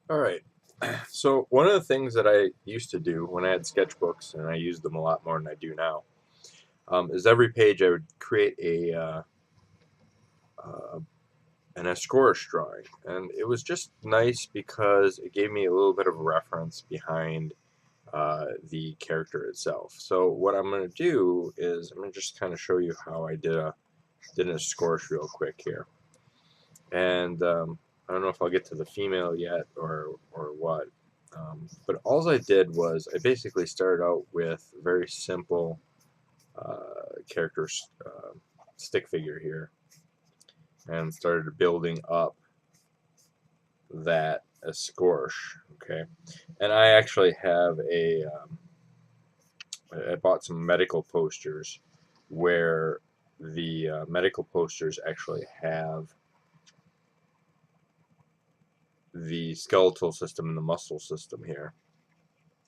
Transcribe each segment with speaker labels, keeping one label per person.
Speaker 1: All right. So one of the things that I used to do when I had sketchbooks, and I used them a lot more than I do now, is every page I would create uh, an Écorché drawing, and it was just nice because it gave me a little bit of a reference behind the character itself. So what I'm going to do is I'm going to just kind of show you how I did an Écorché real quick here, and I don't know if I'll get to the female yet or what. But all I did was I basically started out with a very simple character stick figure here and started building up that Écorché. Okay, and I actually have I bought some medical posters where the medical posters actually have the skeletal system and the muscle system here.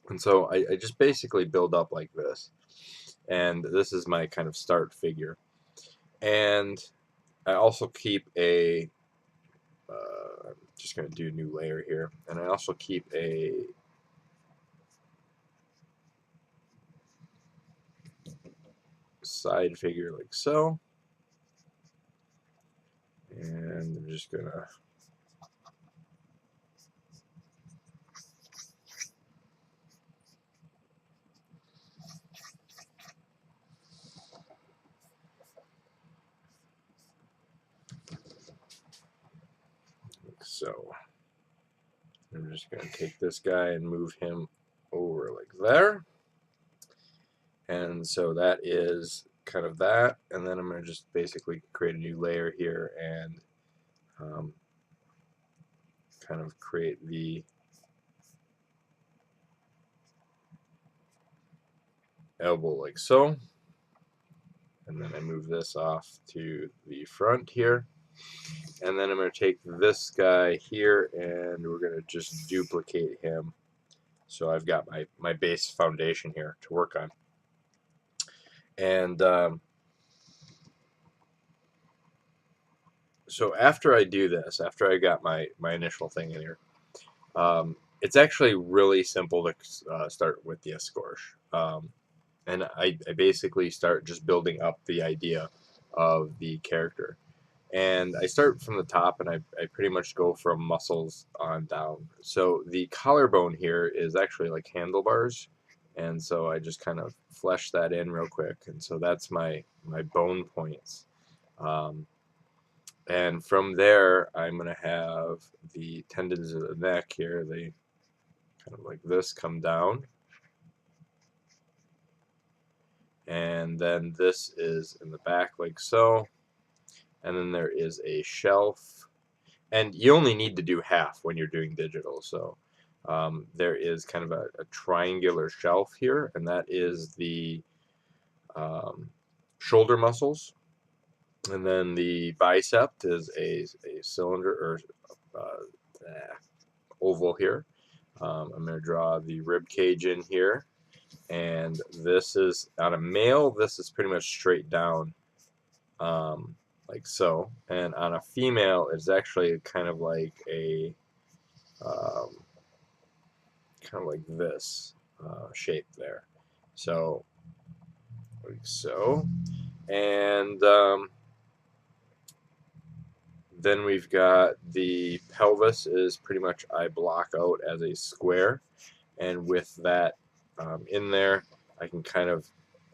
Speaker 1: And so I just basically build up like this. And this is my kind of start figure. And I also keep I'm just going to do a new layer here. And I also keep a side figure like so. And I'm just going to like so. I'm just going to take this guy and move him over like there. And so that is kind of that. And then I'm going to just basically create a new layer here and um, kind of create the elbow like so. And then I move this off to the front here. And then I'm going to take this guy here and we're going to just duplicate him. So I've got my base foundation here to work on. And so after I do this, after I got my initial thing in here, it's actually really simple to start with the Écorché. And I basically start just building up the idea of the character. And I start from the top and I pretty much go from muscles on down. So the collarbone here is actually like handlebars. And so I just kind of flesh that in real quick. And so that's my bone points. Um, and from there, I'm going to have the tendons of the neck here. They kind of like this come down. And then this is in the back like so. And then there is a shelf. And you only need to do half when you're doing digital. So there is kind of a triangular shelf here, and that is the um, shoulder muscles. And then the bicep is a cylinder or oval here. I'm going to draw the rib cage in here. And this is, on a male, this is pretty much straight down, like so. And on a female, it's actually kind of like um, this shape there. So, like so. And then we've got the pelvis is pretty much I block out as a square. And with that in there, I can kind of,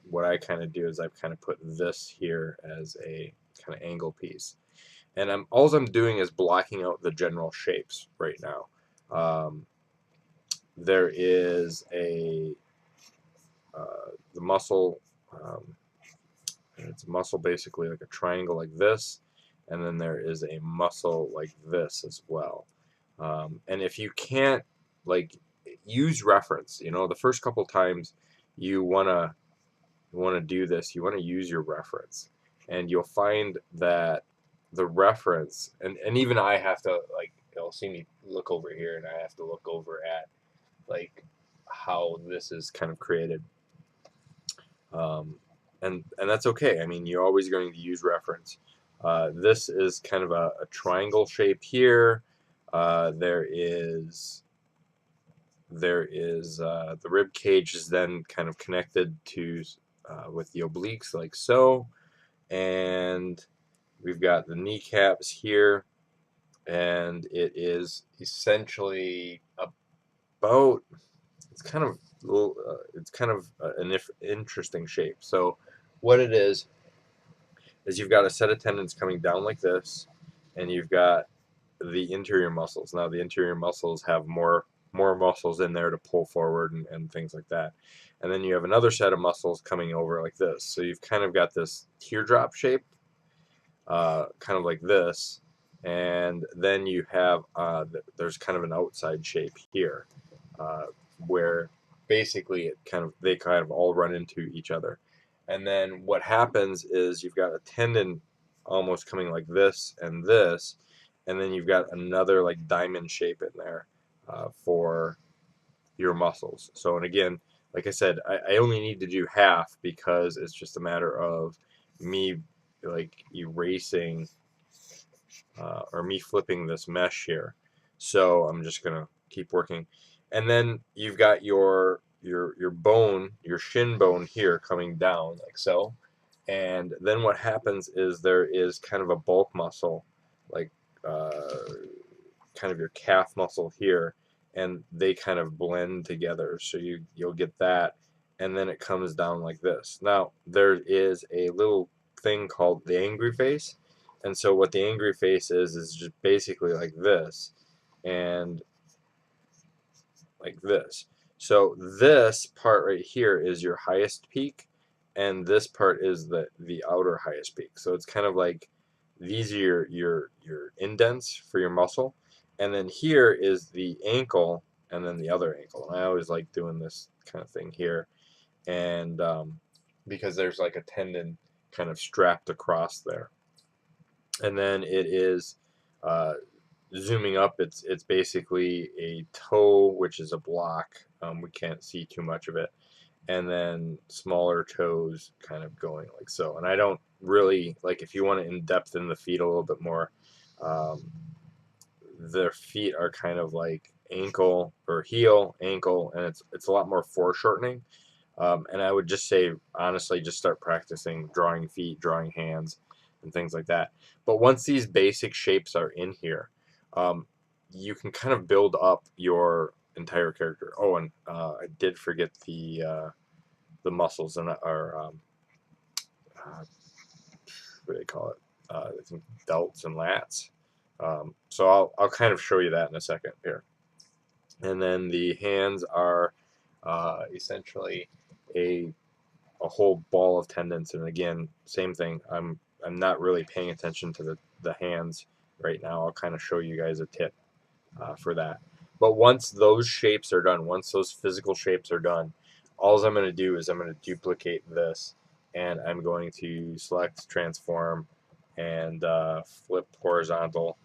Speaker 1: what I kind of do is I've kind of put this here as a kind of angle piece. And all I'm doing is blocking out the general shapes right now. There is the muscle. It's a muscle basically like a triangle like this, and then there is a muscle like this as well. And if you can't like use reference, the first couple times you wanna do this, you wanna use your reference, and you'll find that the reference, and even I have to like you'll see me look over here, and I have to look over at like how this is kind of created. Um, and that's okay. I mean, you're always going to use reference. This is kind of a triangle shape here. The rib cage is then kind of connected to with the obliques like so, and we've got the kneecaps here, and it is essentially about, it's kind of an interesting shape. So what it is you've got a set of tendons coming down like this, and you've got the interior muscles. Now the interior muscles have more muscles in there to pull forward and things like that. And then you have another set of muscles coming over like this. So you've kind of got this teardrop shape, kind of like this. And then you have, there's kind of an outside shape here, where basically they kind of all run into each other. And then what happens is you've got a tendon almost coming like this, and then you've got another like diamond shape in there for your muscles. So, and again, like I said, I only need to do half because it's just a matter of me like erasing or me flipping this mesh here. So I'm just gonna keep working, and then you've got your bone, your shin bone here coming down like so, and then what happens is there is kind of a bulk muscle, like kind of your calf muscle here, and they kind of blend together. So you'll get that, and then it comes down like this. Now there is a little thing called the angry face, and so what the angry face is just basically like this, and like this. So this part right here is your highest peak, and this part is the outer highest peak. So it's kind of like these are your indents for your muscle, and then here is the ankle, and then the other ankle. And I always like doing this kind of thing here, and because there's like a tendon kind of strapped across there, and then it is zooming up. It's basically a toe, which is a block. We can't see too much of it, and then smaller toes kind of going like so. And I don't really like, if you want to in depth in the feet a little bit more, their feet are kind of like ankle or heel, ankle, and it's a lot more foreshortening. And I would just say, honestly, just start practicing drawing feet, drawing hands, and things like that. But once these basic shapes are in here, you can kind of build up your entire character. Oh, and I did forget the muscles and what do they call it? I think delts and lats. So I'll kind of show you that in a second here. And then the hands are essentially a whole ball of tendons. And again, same thing. I'm not really paying attention to the hands right now. I'll kind of show you guys a tip for that. But once those shapes are done, once those physical shapes are done, all I'm going to do is I'm going to duplicate this, and I'm going to select transform and flip horizontal,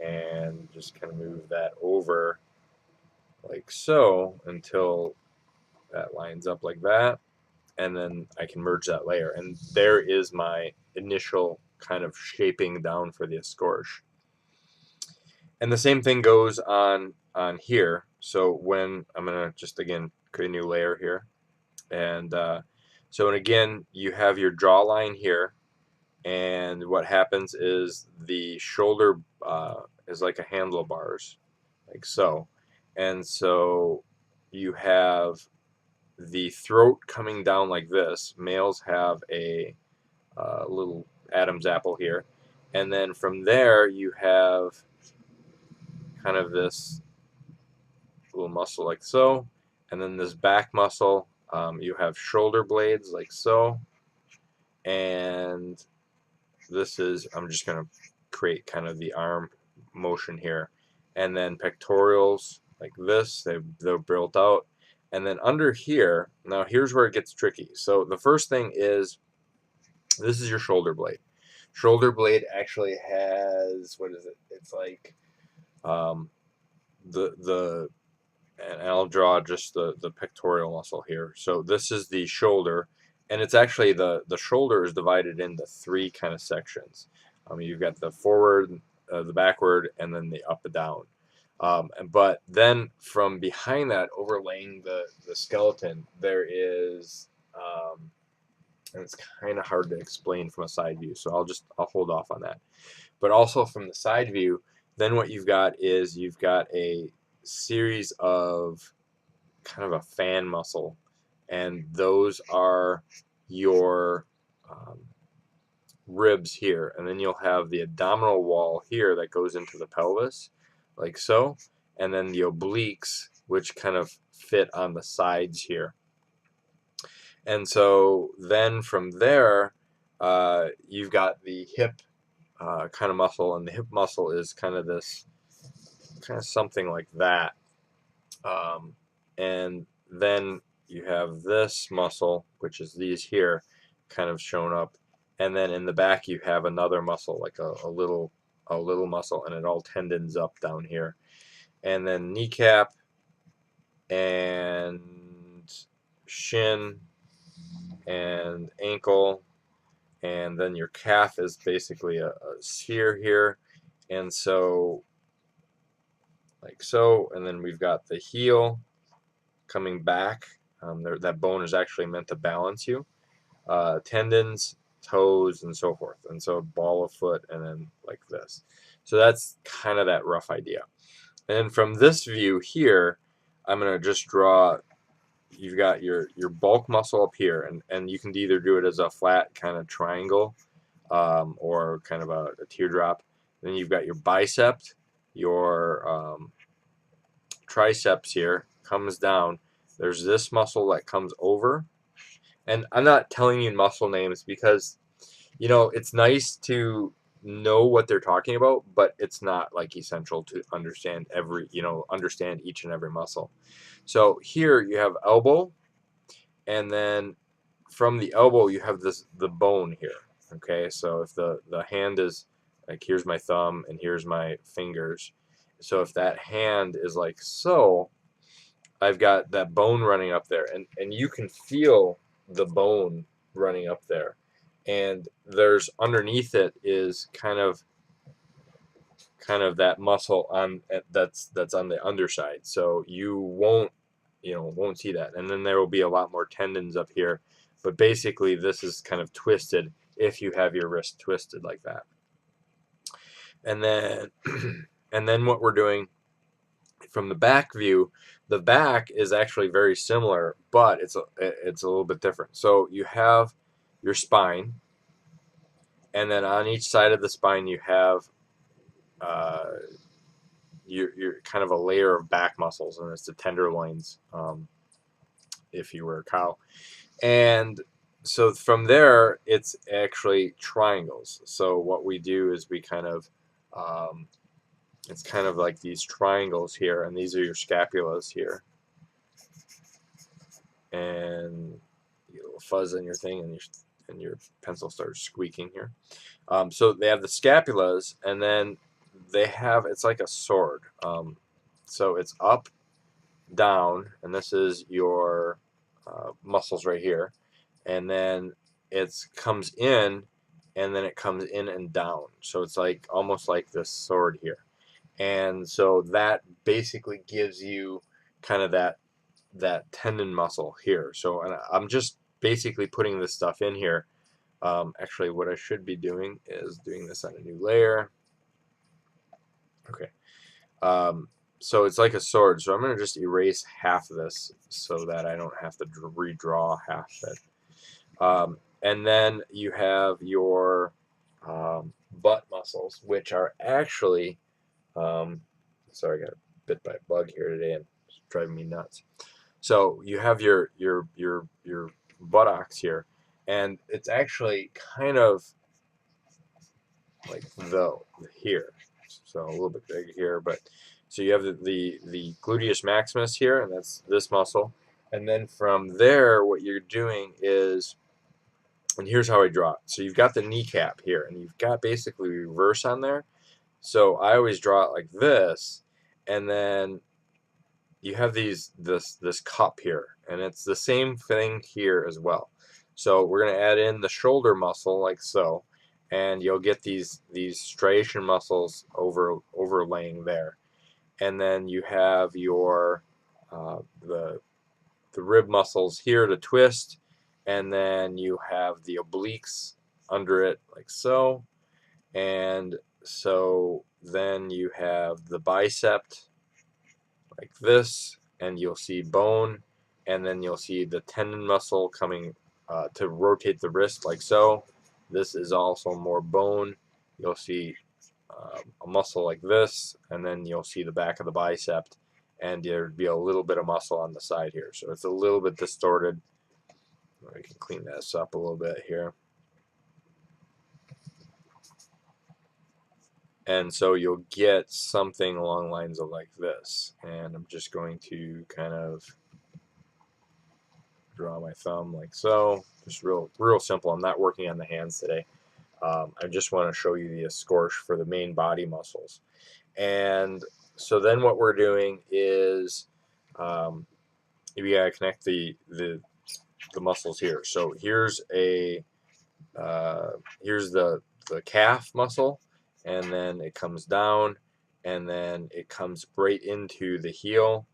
Speaker 1: and just kind of move that over like so until that lines up like that, and then I can merge that layer, and there is my initial kind of shaping down for the Écorché. And the same thing goes on here. So when I'm gonna just again create a new layer here, and so, and again you have your jawline here, and what happens is the shoulder is like a handlebars, like so, and so you have the throat coming down like this. Males have a little Adam's apple here, and then from there you have kind of this little muscle like so, and then this back muscle. You have shoulder blades like so, and this is, I'm just going to create kind of the arm motion here, and then pectorals like this. They're built out, and then under here, now here's where it gets tricky. So the first thing is, this is your shoulder blade. Shoulder blade actually has, what is it? It's like and I'll draw just the pectoral muscle here. So this is the shoulder, and it's actually the shoulder is divided into three kind of sections. You've got the forward, the backward, and then the up and down. But then from behind that, overlaying the skeleton, there is, and it's kind of hard to explain from a side view, so I'll hold off on that. But also from the side view, then what you've got is you've got a series of kind of a fan muscle, and those are your ribs here, and then you'll have the abdominal wall here that goes into the pelvis, like so, and then the obliques, which kind of fit on the sides here. And so then from there, you've got the hip kind of muscle, and the hip muscle is kind of this, kind of something like that. And then you have this muscle, which is these here, kind of shown up, and then in the back you have another muscle, like a little muscle, and it all tendons up down here, and then kneecap and shin and ankle, and then your calf is basically a sphere here, and so like so, and then we've got the heel coming back. That bone is actually meant to balance you. Tendons, toes, and so forth. And so ball of foot, and then like this. So that's kind of that rough idea. And then from this view here, I'm going to just draw, you've got your bulk muscle up here, and you can either do it as a flat kind of triangle or kind of a teardrop. Then you've got your bicep, your triceps here, comes down. There's this muscle that comes over, and I'm not telling you muscle names because, you know, it's nice to know what they're talking about, but it's not like essential to understand understand each and every muscle. So here you have elbow, and then from the elbow you have the bone here. Okay, so if the hand is like, here's my thumb and here's my fingers. So if that hand is like so, I've got that bone running up there, and you can feel the bone running up there, and there's underneath it is kind of that muscle on that's on the underside, so you won't see that, and then there will be a lot more tendons up here, but basically this is kind of twisted if you have your wrist twisted like that. And then and then what we're doing from the back view, the back is actually very similar, but it's a little bit different. So you have your spine, and then on each side of the spine you have your kind of a layer of back muscles, and it's the tenderloins, if you were a cow. And so from there, it's actually triangles. So what we do is we kind of it's kind of like these triangles here, and these are your scapulas here, and you get a little fuzz in your thing, and your pencil starts squeaking here. So they have the scapulas, and then they have, it's like a sword. So it's up, down, and this is your muscles right here, and then it comes in, and then it comes in and down. So it's like almost like this sword here. And so that basically gives you kind of that tendon muscle here. So, and I'm just basically putting this stuff in here. Actually, what I should be doing is doing this on a new layer. Okay. So it's like a sword. So I'm going to just erase half of this so that I don't have to redraw half of it. And then you have your butt muscles, which are actually, sorry, I got bit by a bug here today and it's driving me nuts. So you have your buttocks here, and it's actually kind of like here, so a little bit bigger here, but so you have the gluteus maximus here, and that's this muscle, and then from there what you're doing is, and here's how I draw it. So you've got the kneecap here, and you've got basically reverse on there. So I always draw it like this, and then you have this cup here, and it's the same thing here as well. So we're going to add in the shoulder muscle like so, and you'll get these striation muscles overlaying there. and then you have your the rib muscles here to twist, and then you have the obliques under it like so, and so then you have the bicep like this, and you'll see bone, and then you'll see the tendon muscle coming to rotate the wrist like so. This is also more bone. You'll see a muscle like this, and then you'll see the back of the bicep, and there'd be a little bit of muscle on the side here. So it's a little bit distorted. We can clean this up a little bit here. And so you'll get something along the lines of like this. And I'm just going to kind of draw my thumb like so. Just real simple. I'm not working on the hands today. I just want to show you the Écorché for the main body muscles. And so then what we're doing is we gotta connect the muscles here. So here's a here's the calf muscle, and then it comes down, and then it comes right into the heel,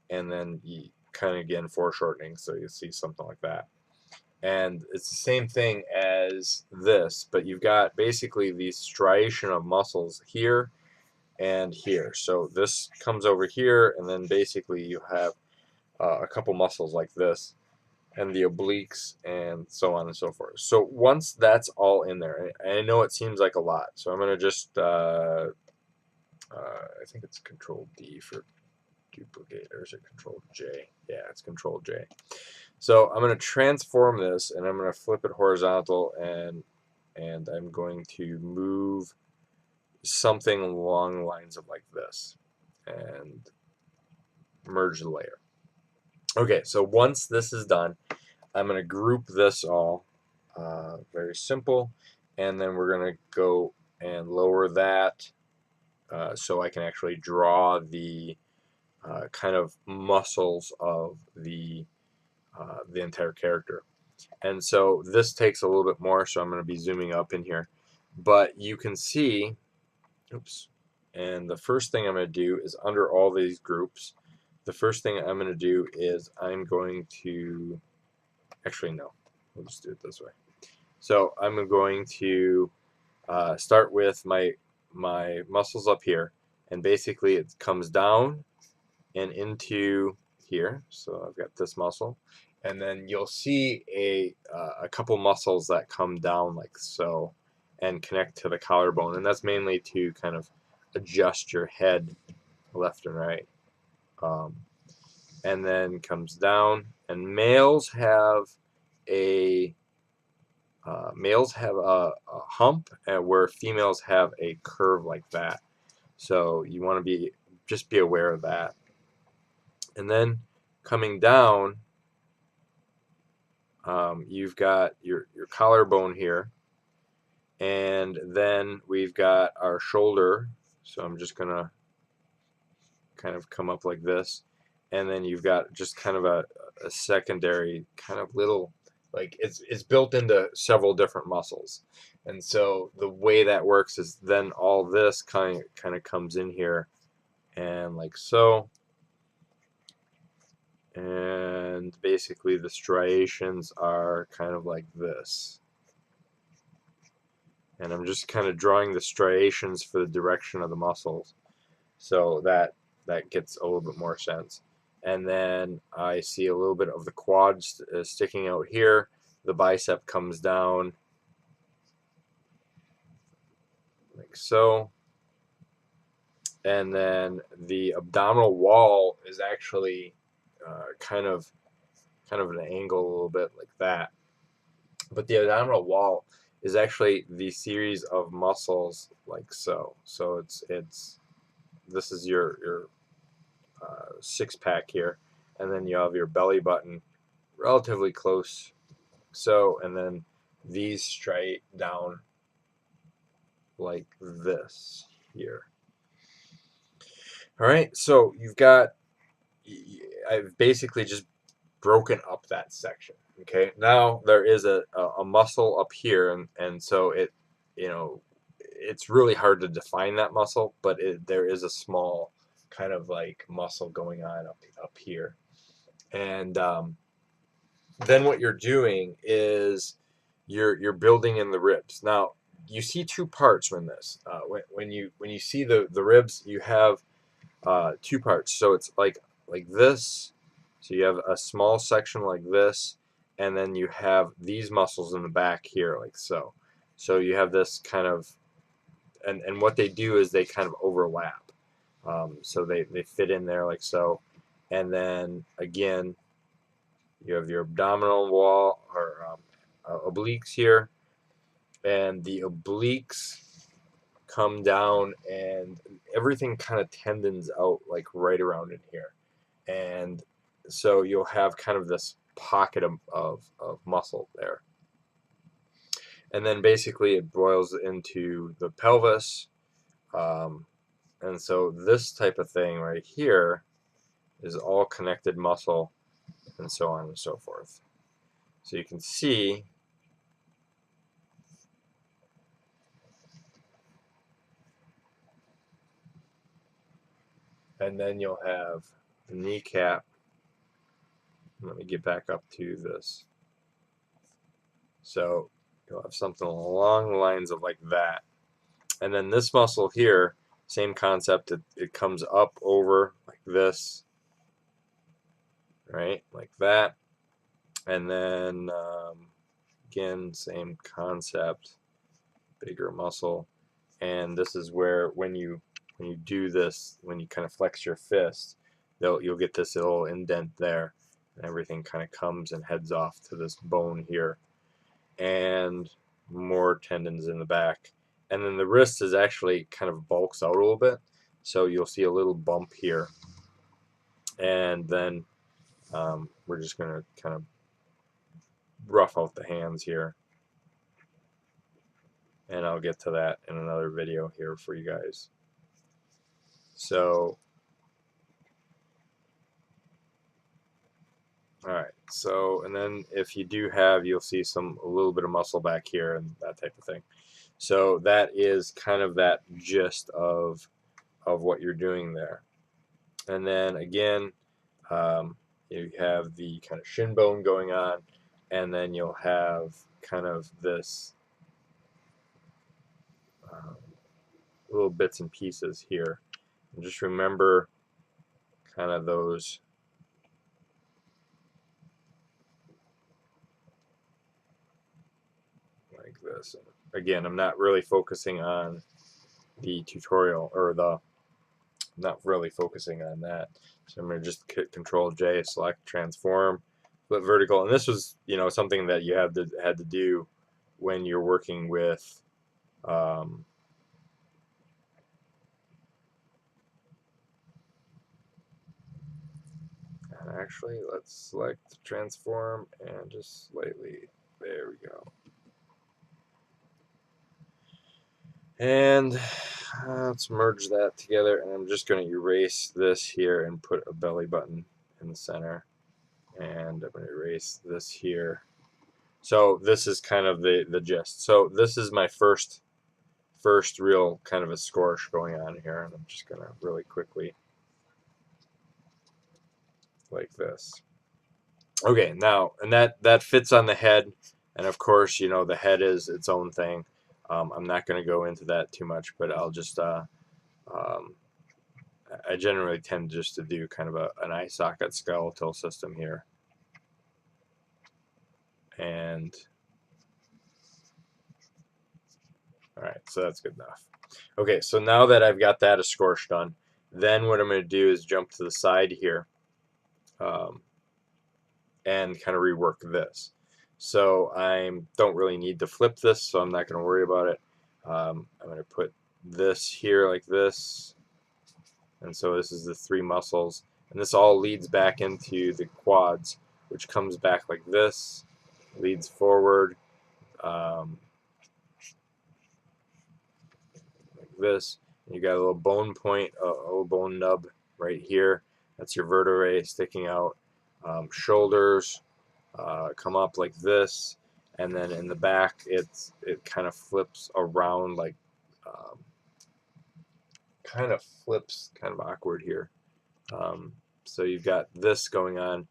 Speaker 1: and then you kind of again foreshortening, so you see something like that. And it's the same thing as this, but you've got basically these striation of muscles here and here. So this comes over here, and then basically you have a couple muscles like this, and the obliques, and so on and so forth. So once that's all in there, I know it seems like a lot, so I'm going to just, I think it's Control D for duplicate, or is it Control J? Yeah, it's Control J. So I'm going to transform this, and I'm going to flip it horizontal, and I'm going to move something along the lines of like this, and merge the layer. Okay, so once this is done, I'm going to group this all, very simple, and then we're going to go and lower that so I can actually draw the kind of muscles of the entire character. And so this takes a little bit more, so I'm going to be zooming up in here. But you can see, oops, and the first thing I'm going to do is under all these groups, the first thing I'm going to do is I'm going to, actually no, we'll just do it this way. So I'm going to start with my muscles up here, and basically it comes down and into here. So I've got this muscle, and then you'll see a couple muscles that come down like so and connect to the collarbone, and that's mainly to kind of adjust your head left and right. And then comes down, and males have a hump, where females have a curve like that. So you want to just be aware of that. And then coming down, you've got your collarbone here, and then we've got our shoulder. So I'm just gonna kind of come up like this, and then you've got just kind of a secondary kind of little, like it's built into several different muscles. And so the way that works is then all this kind of comes in here, and like so, and basically the striations are kind of like this. And I'm just kind of drawing the striations for the direction of the muscles, so that gets a little bit more sense. And then I see a little bit of the quads sticking out here. The bicep comes down like so, and then the abdominal wall is actually kind of an angle a little bit like that. But the abdominal wall is actually the series of muscles like so. So it's this is your six-pack here, and then you have your belly button relatively close so, and then these straight down like this here. All right, so I've basically just broken up that section. Okay, now there is a muscle up here, and so it's really hard to define that muscle, but there is a small kind of like muscle going on up here. And then what you're doing is you're building in the ribs. Now you see two parts when this when you see the ribs, you have two parts. So it's like this. So you have a small section like this, and then you have these muscles in the back here, like so. So you have this kind of, and what they do is they kind of overlap. So they fit in there like so. And then again, you have your abdominal wall or obliques here, and the obliques come down, and everything kind of tendons out like right around in here. And so you'll have kind of this pocket of muscle there. And then basically it boils into the pelvis. And so this type of thing right here is all connected muscle, and so on and so forth. So you can see and then you'll have the kneecap. Let me get back up to this. So you'll have something along the lines of like that. And then this muscle here, same concept. It comes up over like this, right? Like that. And then again, same concept, bigger muscle. And this is where when you do this, when you kind of flex your fist, you'll get this little indent there, and everything kind of comes and heads off to this bone here, and more tendons in the back. And then the wrist is actually kind of bulks out a little bit, so you'll see a little bump here. And then we're just going to kind of rough out the hands here, and I'll get to that in another video here for you guys. So alright, so and then if you do have, you'll see a little bit of muscle back here and that type of thing. So that is kind of that gist of what you're doing there. And then again, you have the kind of shin bone going on, and then you'll have kind of this little bits and pieces here. And just remember kind of those like this. Again, I'm not really focusing on the tutorial, or not really focusing on that. So I'm going to just hit Control J, select transform, flip vertical. And this was, something that you had to do when you're working with and actually, let's select transform and just slightly, there we go. And let's merge that together, and I'm just going to erase this here and put a belly button in the center, and I'm going to erase this here. So this is kind of the gist. So this is my first real kind of a scorch going on here, and I'm just going to really quickly like this. Okay, now, and that fits on the head, and of course, the head is its own thing. I'm not going to go into that too much, but I'll just I generally tend just to do kind of an eye socket skeletal system here. And alright, so that's good enough. Okay, so now that I've got that escorch done, then what I'm going to do is jump to the side here and kind of rework this. So I don't really need to flip this, so I'm not going to worry about it. I'm going to put this here like this, and so this is the three muscles, and this all leads back into the quads, which comes back like this, leads forward like this. You got a little bone point, a little bone nub right here. That's your vertebrae sticking out. Shoulders come up like this, and then in the back it kind of flips around like kind of flips kind of awkward here. So you've got this going on,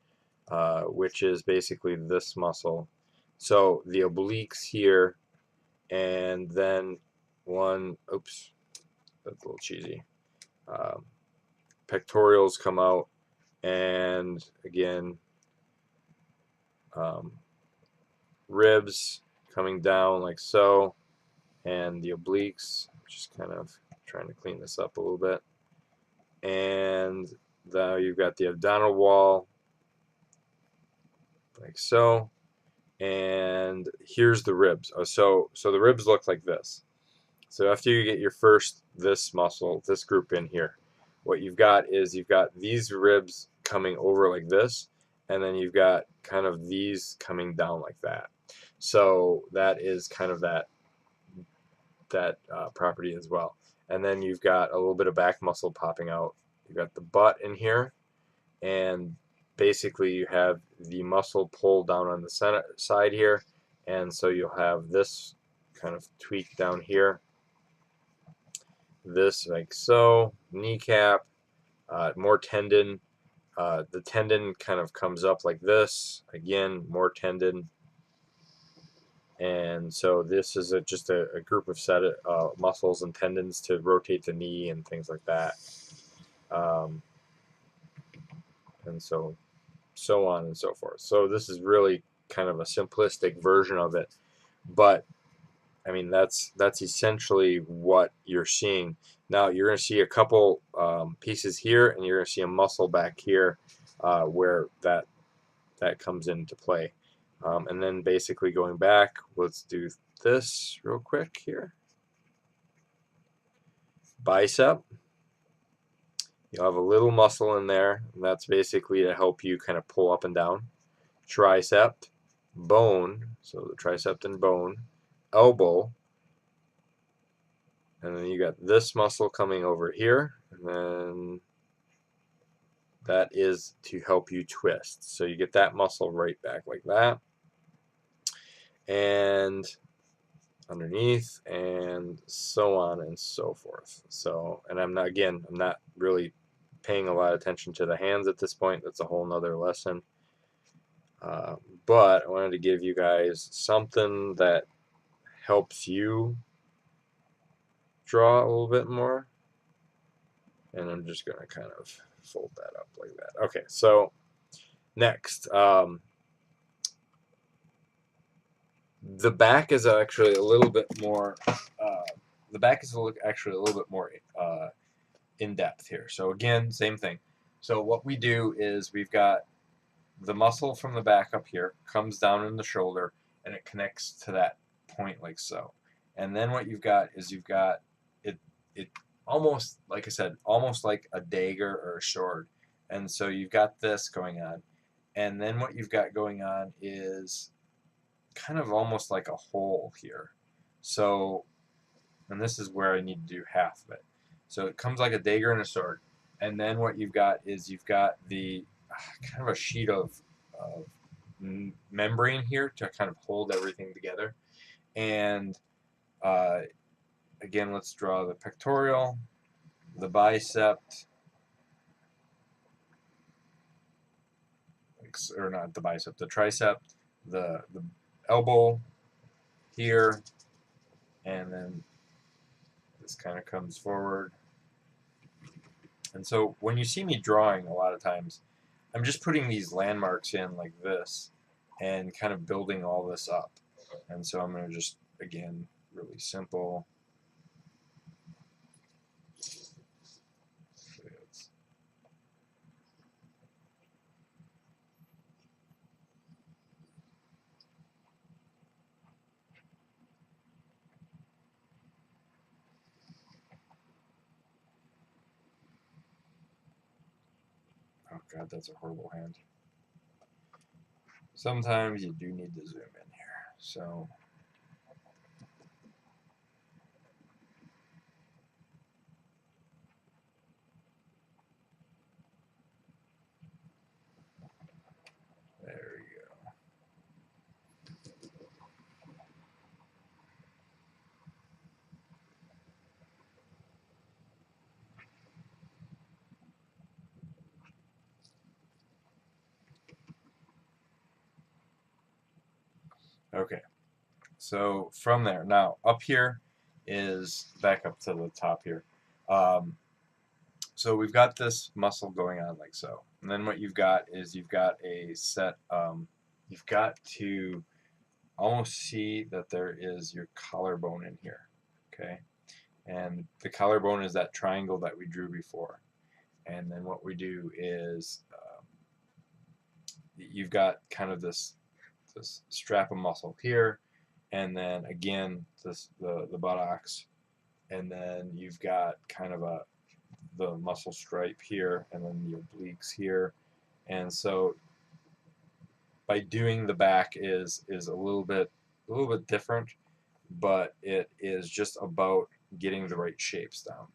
Speaker 1: which is basically this muscle. So the obliques here, and then oops, that's a little cheesy. Pectorials come out, and again, ribs coming down like so, and the obliques, just kind of trying to clean this up a little bit. And now you've got the abdominal wall like so, and here's the ribs. So the ribs look like this. So after you get your first this muscle, this group in here, what you've got is you've got these ribs coming over like this, and then you've got kind of these coming down like that. So that is kind of that property as well. And then you've got a little bit of back muscle popping out. You've got the butt in here, and basically you have the muscle pull down on the center side here, and so you'll have this kind of tweak down here, this like so, kneecap, more tendon. The tendon kind of comes up like this, again, more tendon. And so this is just a group of set of muscles and tendons to rotate the knee and things like that. And so on and so forth. So this is really kind of a simplistic version of it, but I mean that's essentially what you're seeing. Now you're going to see a couple pieces here, and you're going to see a muscle back here where that comes into play. And then basically going back, let's do this real quick here. Bicep. You'll have a little muscle in there, and that's basically to help you kind of pull up and down. Tricep, bone, so the tricep and bone, elbow, and then you got this muscle coming over here, and then that is to help you twist. So you get that muscle right back like that, and underneath, and so on and so forth. So, and I'm not really paying a lot of attention to the hands at this point. That's a whole nother lesson. But I wanted to give you guys something that helps you draw a little bit more. And I'm just going to kind of fold that up like that. Okay, so next. The back is actually a little bit more. Actually a little bit more in depth here. So again, same thing. So what we do is we've got the muscle from the back up here comes down in the shoulder, and it connects to that point like so. And then what you've got is you've got it almost, like I said, almost like a dagger or a sword. And so you've got this going on, and then what you've got going on is kind of almost like a hole here. So, and this is where I need to do half of it. So it comes like a dagger and a sword, and then what you've got is you've got the kind of a sheet of membrane here to kind of hold everything together. And again, let's draw the pectoral, the bicep, or not the bicep, the tricep, the elbow here, and then this kind of comes forward. And so when you see me drawing, a lot of times I'm just putting these landmarks in like this and kind of building all this up. And so I'm going to just, again, really simple. Oh God, that's a horrible hand. Sometimes you do need to zoom in here. So there you go. Okay, so from there, now up here is back up to the top here. Um, so we've got this muscle going on like so. And then what you've got is you've got a set, you've got to almost see that there is your collarbone in here. Okay, and the collarbone is that triangle that we drew before. And then what we do is you've got kind of this strap of muscle here, and then again the buttocks, and then you've got kind of the muscle stripe here, and then the obliques here, and so by doing the back is a little bit different, but it is just about getting the right shapes down.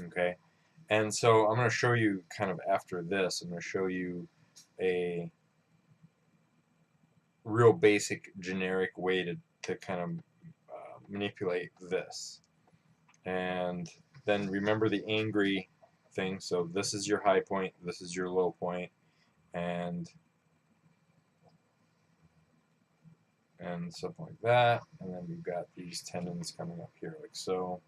Speaker 1: Okay, and so I'm going to show you kind of after this. I'm going to show you a real basic generic way to kind of manipulate this. And then remember the angry thing. So this is your high point, this is your low point, and something like that. And then you've got these tendons coming up here like so.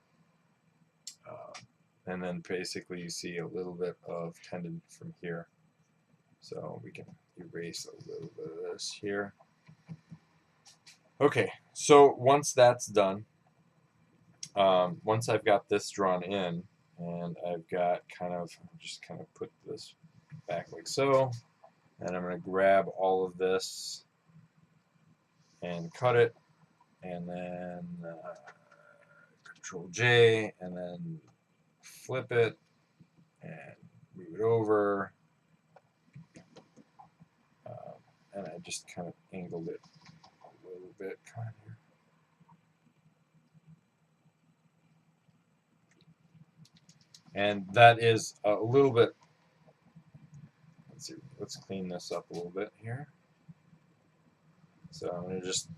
Speaker 1: And then basically you see a little bit of tendon from here. So we can erase a little bit of this here. Okay, so once that's done, once I've got this drawn in, and I've got just kind of put this back like so, and I'm going to grab all of this and cut it, and then Control J, and then flip it, and move it over, and I just kind of angled it a little bit kind of here. And that is a little bit, let's see, let's clean this up a little bit here. So I'm going to just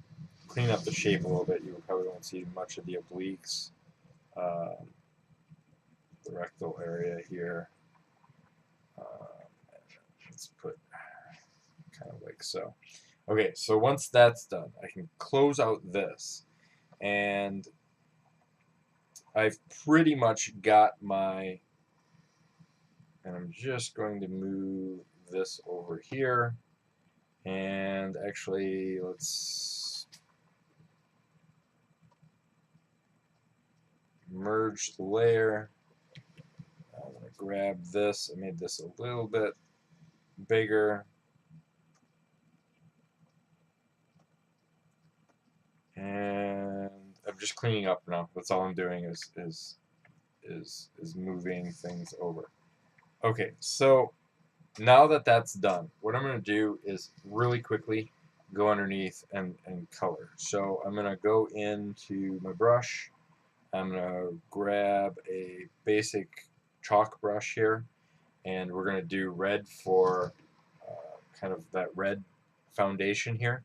Speaker 1: clean up the shape a little bit. You probably won't see much of the obliques, the rectal area here. Let's put kind of like so. Okay, so once that's done, I can close out this, and I've pretty much got my, and I'm just going to move this over here, and actually let's merge the layer. I'm going to grab this. I made this a little bit bigger, and I'm just cleaning up now. That's all I'm doing is moving things over. Okay, so now that that's done, what I'm going to do is really quickly go underneath and color. So I'm going to go into my brush. I'm going to grab a basic chalk brush here, and we're going to do red for kind of that red foundation here.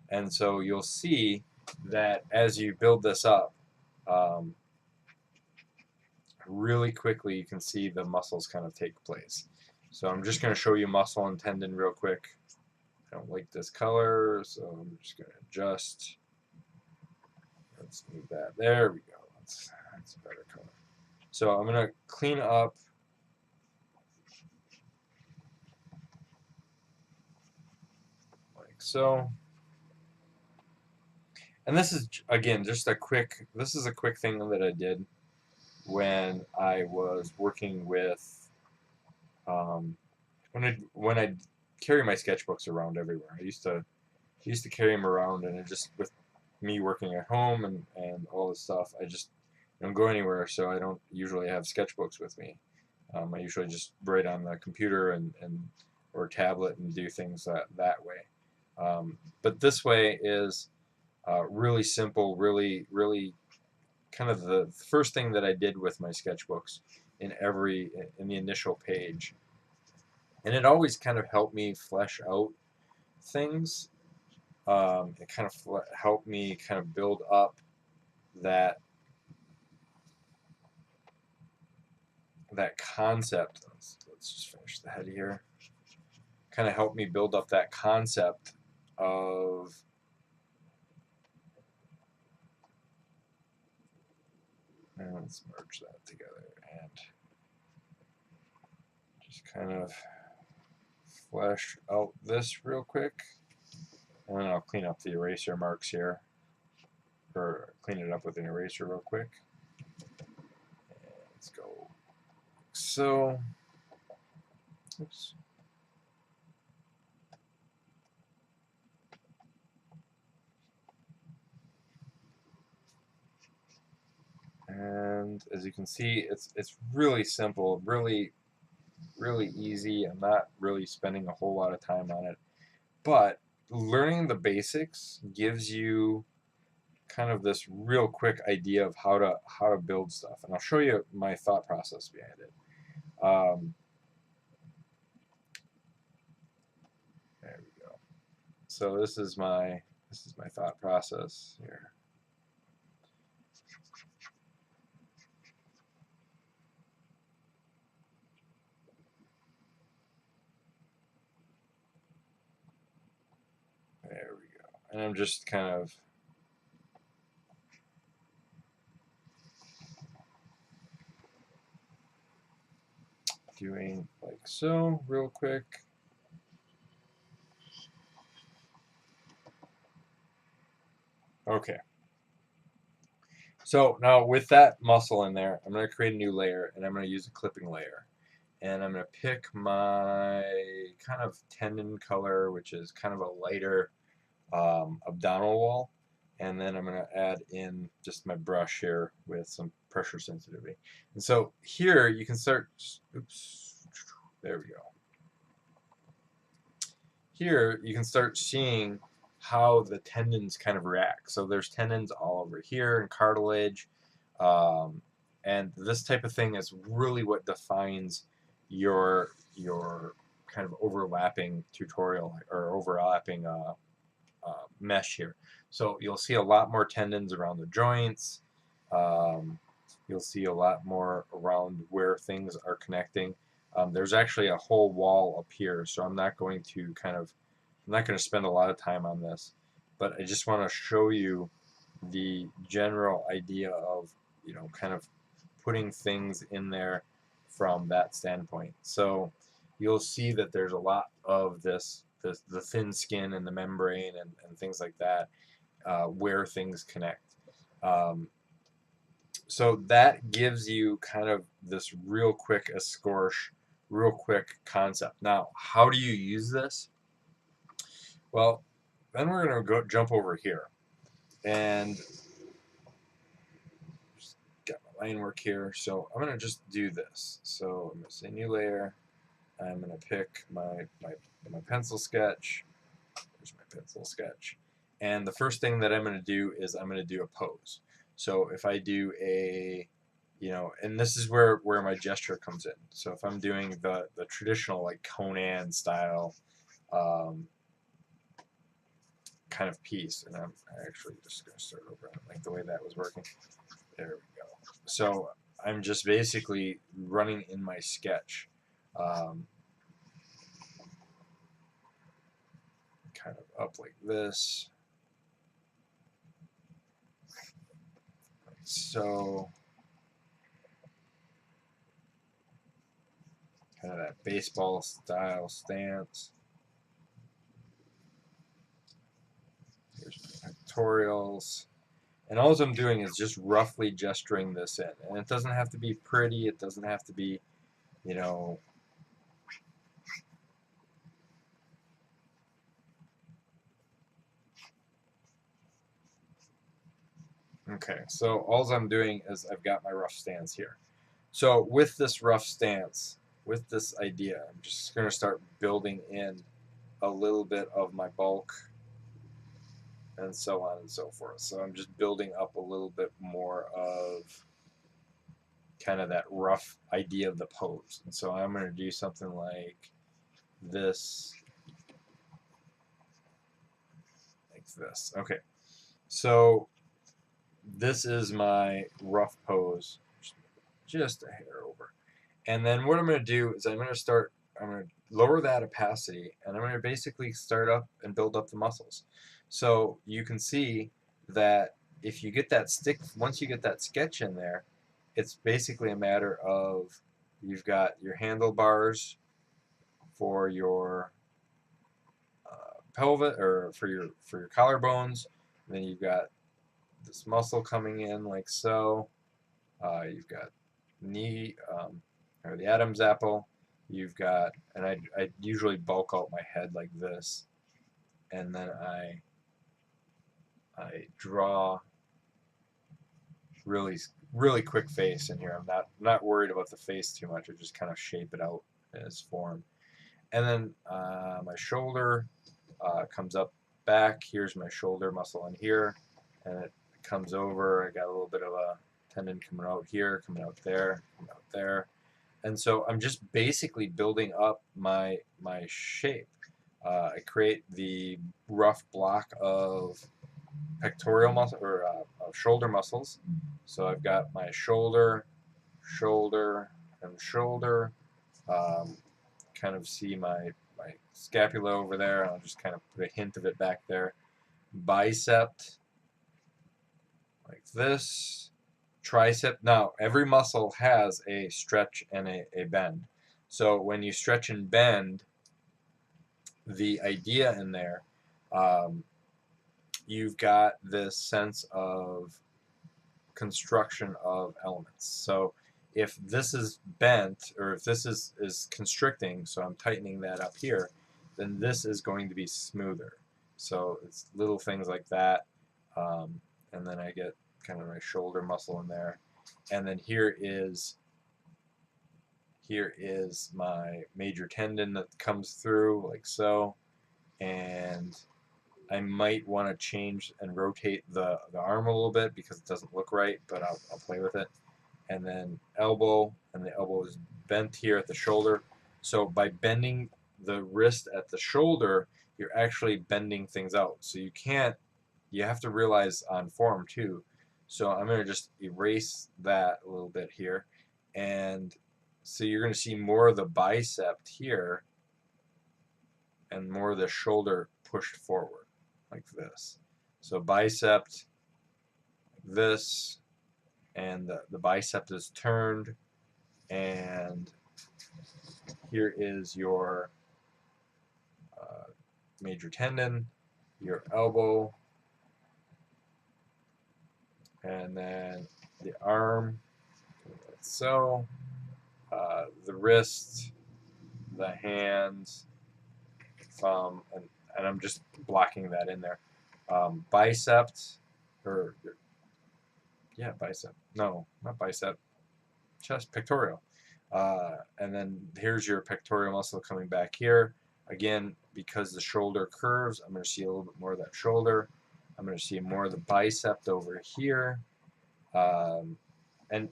Speaker 1: And so you'll see that as you build this up, really quickly you can see the muscles kind of take place. So I'm just going to show you muscle and tendon real quick. I don't like this color, so I'm just going to adjust. Let's move that. There we go. That's a better color. So I'm going to clean up like so. And this is, again, just a quick thing that I did when I was working with, when I carry my sketchbooks around everywhere. I used to carry them around, and it just, with me working at home and all this stuff, I just don't go anywhere, so I don't usually have sketchbooks with me. I usually just write on the computer or tablet and do things that way. But this way is really simple, really kind of the first thing that I did with my sketchbooks in the initial page. And it always kind of helped me flesh out things. It kind of helped me kind of build up that concept. Let's just finish the head here. Kind of helped me build up that concept of And let's merge that together and just kind of flesh out this real quick. And then I'll clean up the eraser marks here, or clean it up with an eraser real quick. And let's go like so. Oops. And as you can see, it's really simple, really easy. I'm not really spending a whole lot of time on it, but learning the basics gives you kind of this real quick idea of how to build stuff, and I'll show you my thought process behind it. There we go. So this is my thought process here. There we go. And I'm just kind of doing like so real quick. Okay. So now with that muscle in there, I'm going to create a new layer, and I'm going to use a clipping layer. And I'm going to pick my kind of tendon color, which is kind of a lighter abdominal wall. And then I'm going to add in just my brush here with some pressure sensitivity. And so here you can start, oops, there we go. Here you can start seeing how the tendons kind of react. So there's tendons all over here and cartilage. And this type of thing is really what defines your kind of overlapping tutorial or overlapping mesh here. So you'll see a lot more tendons around the joints. You'll see a lot more around where things are connecting. There's actually a whole wall up here, so I'm not going to spend a lot of time on this, but I just want to show you the general idea of, kind of putting things in there from that standpoint. So you'll see that there's a lot of the thin skin and the membrane and things like that, where things connect. So that gives you kind of this real quick Écorché, real quick concept. Now, how do you use this? Well, then we're going to jump over here and just got my line work here. So I'm going to just do this. So I'm going to say new layer. I'm going to pick my pencil sketch. There's my pencil sketch. And the first thing that I'm going to do is I'm going to do a pose. So if I do a, and this is where my gesture comes in. So if I'm doing the traditional like Conan style kind of piece, and I'm actually just going to start over. I like the way that was working. There we go. So I'm just basically running in my sketch. Kind of up like this. Like so. Kind of that baseball style stance. Here's my pectorials. And all I'm doing is just roughly gesturing this in. And it doesn't have to be pretty. It doesn't have to be, Okay, so all I'm doing is I've got my rough stance here. So with this rough stance, with this idea, I'm just going to start building in a little bit of my bulk and so on and so forth. So I'm just building up a little bit more of kind of that rough idea of the pose. And so I'm going to do something like this, like this. Okay, so this is my rough pose, just a hair over. And then what I'm going to do is I'm going to lower that opacity, and I'm going to basically start up and build up the muscles. So you can see that if you get that once you get that sketch in there, it's basically a matter of you've got your handlebars for your pelvis or for your collarbones, and then you've got this muscle coming in like so. You've got knee or the Adam's apple. You've got, and I usually bulk out my head like this, and then I draw really quick face in here. I'm not worried about the face too much. I just kind of shape it out as form. And then my shoulder comes up back. Here's my shoulder muscle in here, and it comes over. I got a little bit of a tendon coming out here, coming out there, coming out there. And so I'm just basically building up my shape. I create the rough block of pectoral muscle or of shoulder muscles. So I've got my shoulder, shoulder, and shoulder. Um, kind of see my scapula over there. I'll just kind of put a hint of it back there. Bicep, like this. Tricep. Now, every muscle has a stretch and a bend. So when you stretch and bend, the idea in there, you've got this sense of construction of elements. So if this is bent or if this is constricting, so I'm tightening that up here, then this is going to be smoother. So it's little things like that. And then I get kind of my shoulder muscle in there. And then here is my major tendon that comes through like so. And I might want to change and rotate the arm a little bit because it doesn't look right, but I'll play with it. And then elbow, and the elbow is bent here at the shoulder. So by bending the wrist at the shoulder, you're actually bending things out. So you have to realize on form too. So I'm going to just erase that a little bit here. And so you're going to see more of the bicep here and more of the shoulder pushed forward like this. So bicep, this, and the bicep is turned, and here is your major tendon, your elbow, and then the arm, like so, the wrist, the hands, thumb, and I'm just blocking that in there. Bicep, or yeah, bicep. No, not bicep. Chest, pectoral. And then here's your pectoral muscle coming back here. Again, because the shoulder curves, I'm going to see a little bit more of that shoulder. I'm going to see more of the bicep over here. And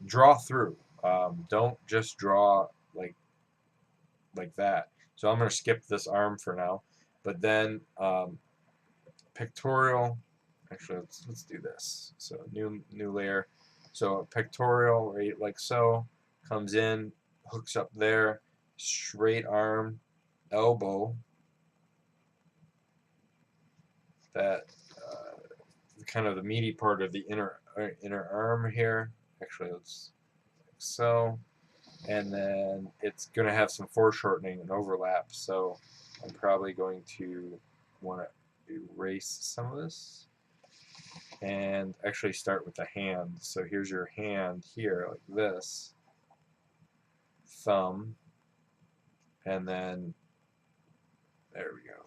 Speaker 1: draw through. Don't just draw like that. So I'm going to skip this arm for now. But then pectoral. Actually, let's do this. So new layer. So pectoral, right, like so, comes in, hooks up there, straight arm, elbow. That kind of the meaty part of the inner arm here. Actually, let's like so, and then it's going to have some foreshortening and overlap. So I'm probably going to want to erase some of this. And actually start with the hand. So here's your hand here, like this, thumb, and then there we go.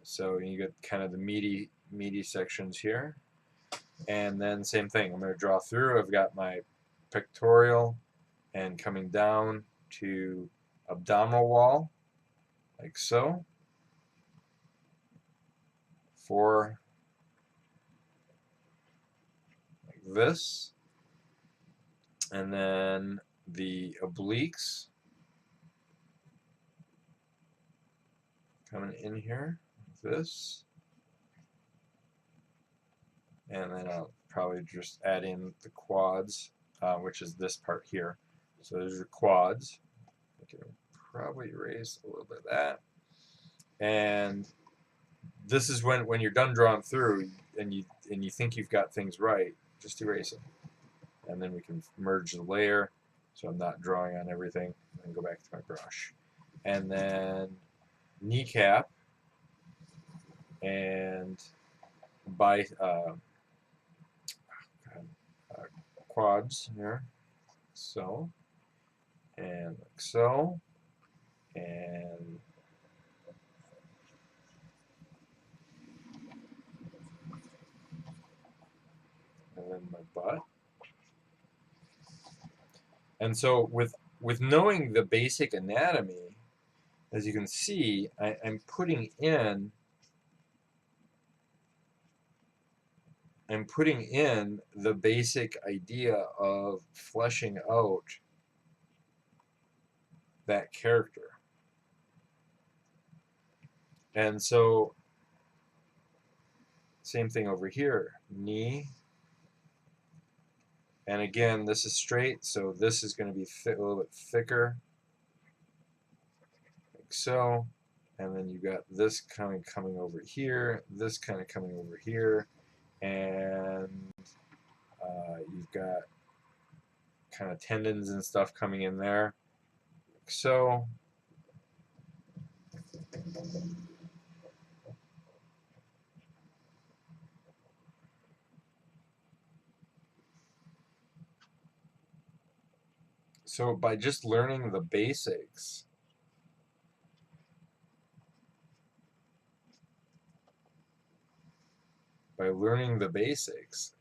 Speaker 1: So you get kind of the meaty sections here, and then same thing. I'm going to draw through. I've got my pectoral, and coming down to abdominal wall, like so. For like this, and then the obliques coming in here like this, and then I'll probably just add in the quads, which is this part here. So there's your quads. I can probably erase a little bit of that, and this is when you're done drawing through and you think you've got things right, just erase it. And then we can merge the layer so I'm not drawing on everything, and go back to my brush. And then kneecap and quads here, so, and like so, and then my butt. And so with knowing the basic anatomy, as you can see, I'm putting in the basic idea of fleshing out that character. And so, same thing over here, knee. And again, this is straight, so this is going to be a little bit thicker, like so. And then you got this kind of coming over here, this kind of coming over here, and you've got kind of tendons and stuff coming in there, like so. So by just learning the basics,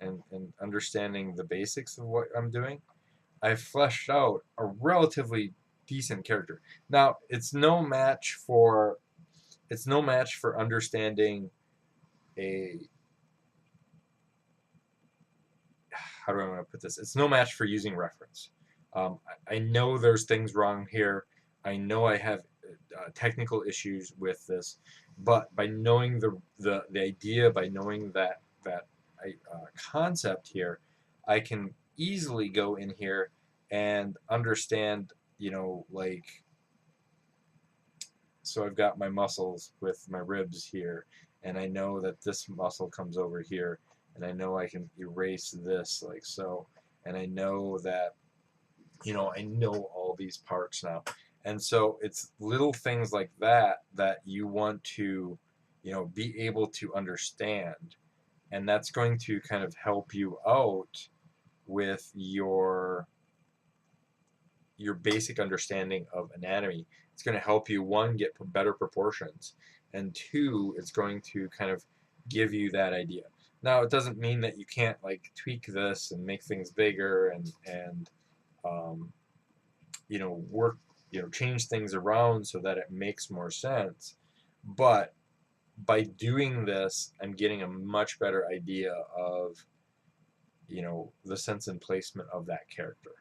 Speaker 1: and understanding the basics of what I'm doing, I've fleshed out a relatively decent character. Now, it's no match for understanding a, how do I want to put this? It's no match for using reference. I know there's things wrong here. I know I have technical issues with this, but by knowing the idea, by knowing that concept here, I can easily go in here and understand, like, so I've got my muscles with my ribs here, and I know that this muscle comes over here, and I know I can erase this like so, and I know that, I know all these parts now. And so it's little things like that that you want to, be able to understand, and that's going to kind of help you out with your basic understanding of anatomy. It's going to help you, one, get better proportions, and two, it's going to kind of give you that idea. Now, it doesn't mean that you can't like tweak this and make things bigger and um, work, change things around so that it makes more sense. But by doing this, I'm getting a much better idea of, the sense and placement of that character.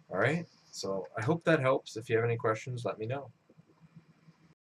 Speaker 1: All right. So I hope that helps. If you have any questions, let me know.